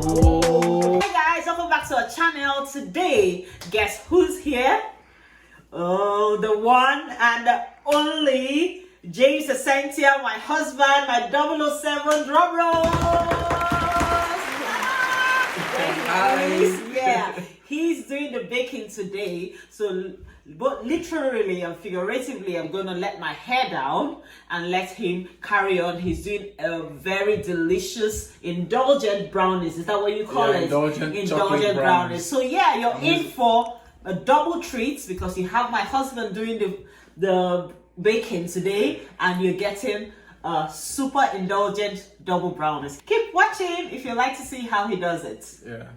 Hey guys, welcome back to our channel. Today, guess who's here? Oh, the one and the only James Essentia, my husband, my 007 drum roll. Yeah, he's doing the baking today. So both literally and figuratively, I'm going to let my hair down and let him carry on. He's doing a very delicious indulgent brownies. Is that what you call it? Indulgent brownies. So yeah, you're in for a double treat because you have my husband doing the baking today, and you're getting super indulgent double brownies. Keep watching if you like to see how he does it. Yeah.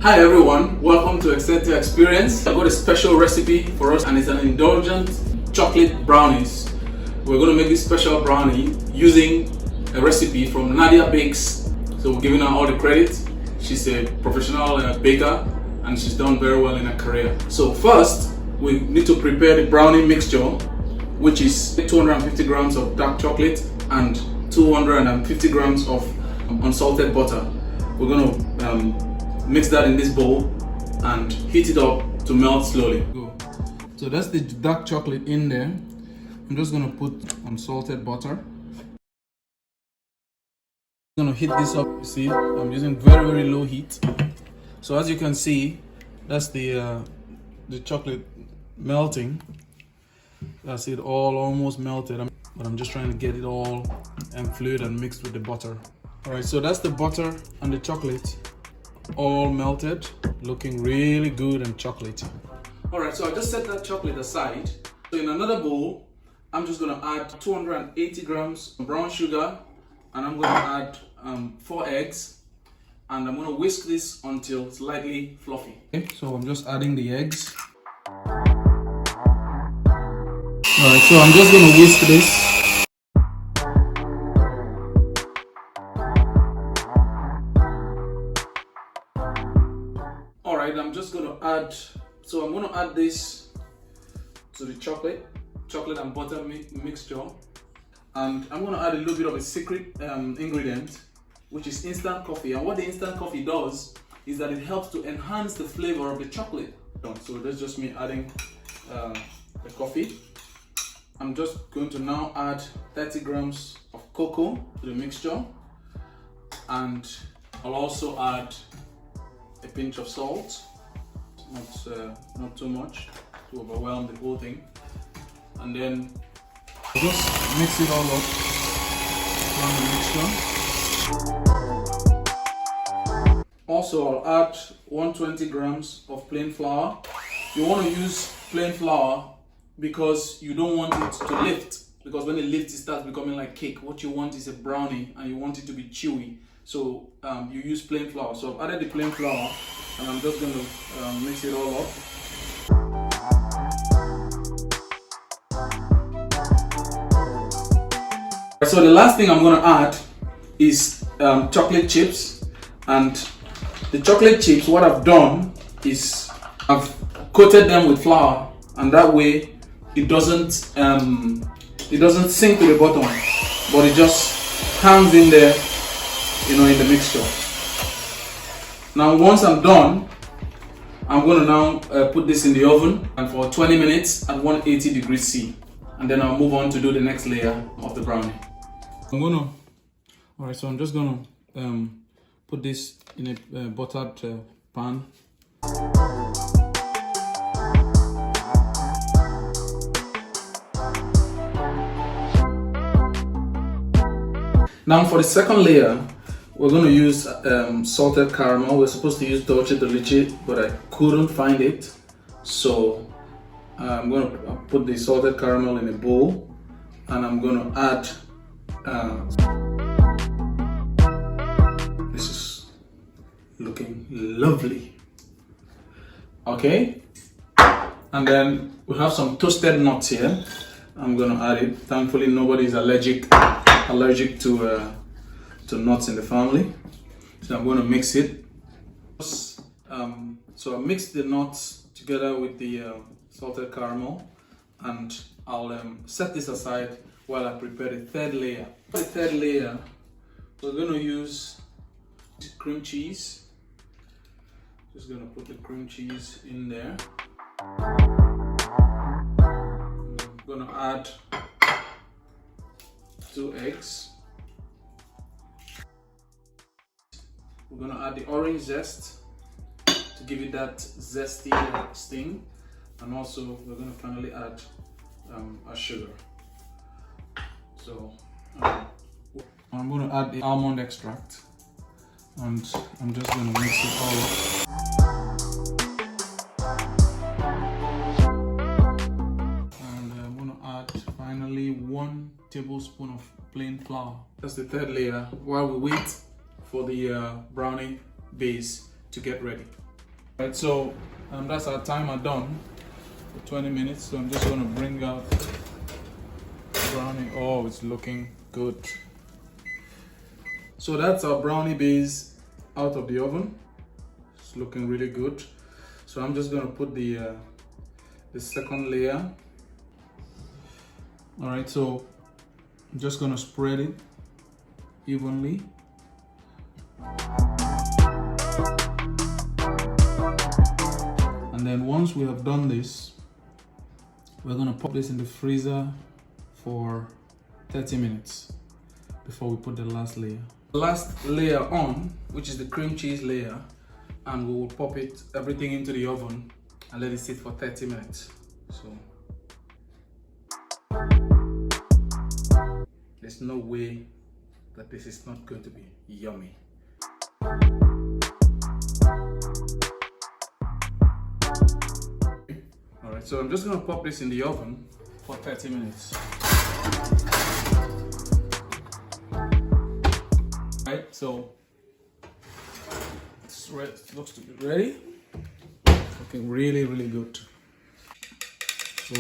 Hi everyone, welcome to Essentia Experience. I've got a special recipe for us, and it's an indulgent chocolate brownies. We're going to make this special brownie using a recipe from Nadiya Bakes. So we're giving her all the credit. She's a professional baker and she's done very well in her career. So first, we need to prepare the brownie mixture, which is 250 grams of dark chocolate and 250 grams of unsalted butter. We're going to mix that in this bowl and heat it up to melt slowly. So that's the dark chocolate in there. I'm just going to put unsalted butter. I'm going to heat this up. You see, I'm using very low heat. So as you can see, that's the chocolate melting. That's it, all almost melted. But I'm just trying to get it all fluid and mixed with the butter. All right, so that's the butter and the chocolate all melted, looking really good and chocolatey. All right, so I just set that chocolate aside. So in another bowl, I'm just going to add 280 grams of brown sugar, and I'm going to add 4 eggs, and I'm going to whisk this until it's lightly fluffy. Okay, so I'm just adding the eggs. All right, so I'm just going to whisk this. All right, I'm just going to add, so I'm going to add this to the chocolate and butter mixture, and I'm going to add a little bit of a secret ingredient, which is instant coffee. And what the instant coffee does is that it helps to enhance the flavor of the chocolate. So that's just me adding the coffee. I'm just going to now add 30 grams of cocoa to the mixture, and I'll also add a pinch of salt, not too much to overwhelm the whole thing, and then just mix it all up on the mixture. Also, I'll add 120 grams of plain flour. You want to use plain flour because you don't want it to lift, because when it lifts it starts becoming like cake. What you want is a brownie, and you want it to be chewy. So you use plain flour. So I've added the plain flour, and I'm just going to mix it all up. So the last thing I'm going to add is chocolate chips. And the chocolate chips, what I've done is I've coated them with flour, and that way it doesn't sink to the bottom, but it just hangs in there, in the mixture. Now once I'm done, I'm going to now put this in the oven and for 20 minutes at 180 degrees C, and then I'll move on to do the next layer of the brownie. Alright, so I'm just going to put this in a buttered pan. Now for the second layer, we're going to use salted caramel. We're supposed to use dolce de leche, but I couldn't find it. So I'm going to put the salted caramel in a bowl, and I'm going to add, this is looking lovely. Okay, and then we have some toasted nuts here. I'm going to add it. Thankfully nobody is allergic to nuts in the family, so I'm going to mix it. So I mixed the nuts together with the salted caramel, and I'll set this aside while I prepare the third layer. For the third layer, we're going to use cream cheese. Just going to put the cream cheese in there. I'm going to add 2 eggs. We're going to add the orange zest to give it that zesty sting, and also we're going to finally add our sugar. So I'm going to add the almond extract, and I'm just going to mix it all up. And I'm going to add finally 1 tablespoon of plain flour. That's the third layer while we wait for the brownie base to get ready. Right, so that's our timer done for 20 minutes. So I'm just going to bring out the brownie. Oh, it's looking good. So that's our brownie base out of the oven. It's looking really good. So I'm just going to put the second layer. All right, so I'm just going to spread it evenly. And then once we have done this, we're going to pop this in the freezer for 30 minutes before we put the last layer. The last layer on, which is the cream cheese layer, and we will pop everything into the oven and let it sit for 30 minutes. So there's no way that this is not going to be yummy. Alright, so I'm just going to pop this in the oven for 30 minutes. Right, so it looks to be ready. Looking really, really good. So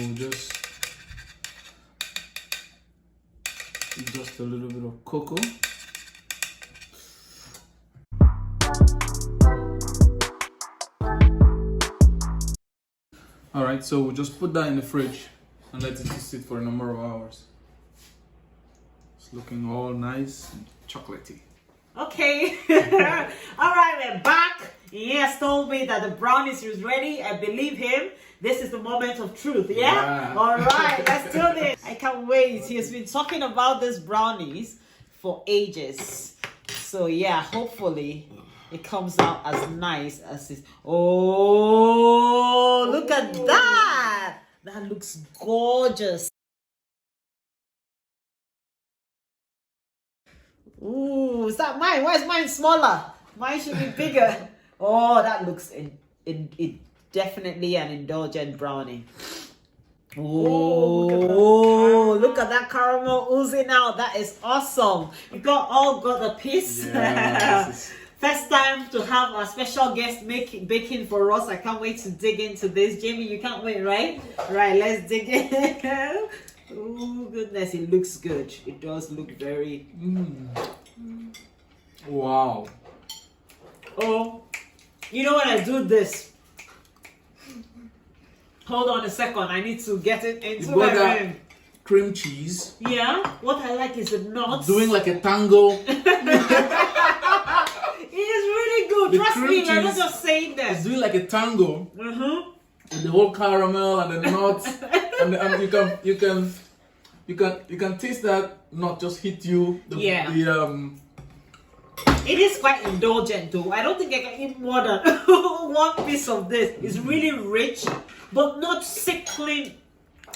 just a little bit of cocoa. Alright, so we'll just put that in the fridge and let it sit for a number of hours. It's looking all nice and chocolatey. Okay. Alright, we're back. He has told me that the brownies is ready. I believe him. This is the moment of truth, yeah? Alright, let's do this. I can't wait. He has been talking about these brownies for ages. So yeah, hopefully it comes out as nice as this. Oh, look at that. That looks gorgeous. Ooh, is that mine? Why is mine smaller? Mine should be bigger. Oh, that looks definitely an indulgent brownie. Oh, look at that caramel oozing out. That is awesome. You all got a piece. Yeah, First time to have a special guest baking for us. I can't wait to dig into this. Jamie, you can't wait, right? Right, let's dig in. Oh, goodness, it looks good. It does look very... Wow. Oh, you know when I do this? Hold on a second. I need to get it into my brain. Cream cheese. Yeah, what I like is the nuts. Doing like a tango. It is really good. Trust me, I'm not just saying that. It's doing like a tango. Mm-hmm. With the whole caramel and the nuts, and you can taste that nut just hit you. It is quite indulgent though. I don't think I can eat more than one piece of this. It's really rich, but not sickly.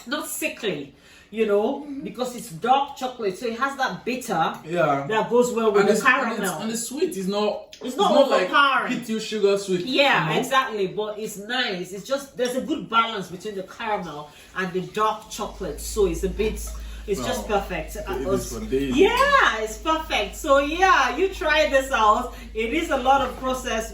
Not sickly. You know, because it's dark chocolate, so it has that bitter that goes well with the caramel. And the sweet is not overpowering. Like hit you sugar sweet. Yeah, you know? exactly. But it's nice. It's just there's a good balance between the caramel and the dark chocolate, so it's just perfect. Yeah, it's perfect. So yeah, you try this out. It is a lot of process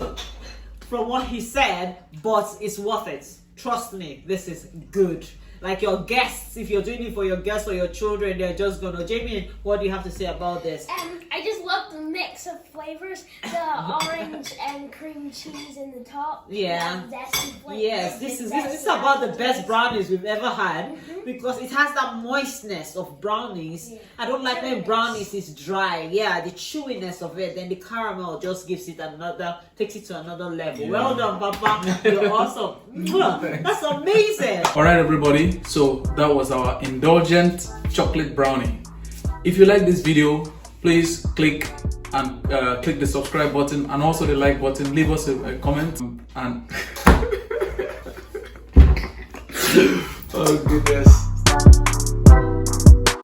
from what he said, but it's worth it. Trust me, this is good. like your guests, if you're doing it for your guests or your children, they're just gonna. Jamie, what do you have to say about this? I just love the mix of flavors, the orange and cream cheese in the top. Yeah. That zesty flavor. Yes, this is about the best brownies we've ever had because it has that moistness of brownies. Yeah. I don't like when brownies is dry. Yeah, the chewiness of it, then the caramel just gives it takes it to another level. Yeah. Well done, Papa. You're awesome. That's amazing. All right, everybody. So that was our indulgent chocolate brownie. If you like this video, please click the subscribe button and also the like button. Leave us a comment and oh goodness.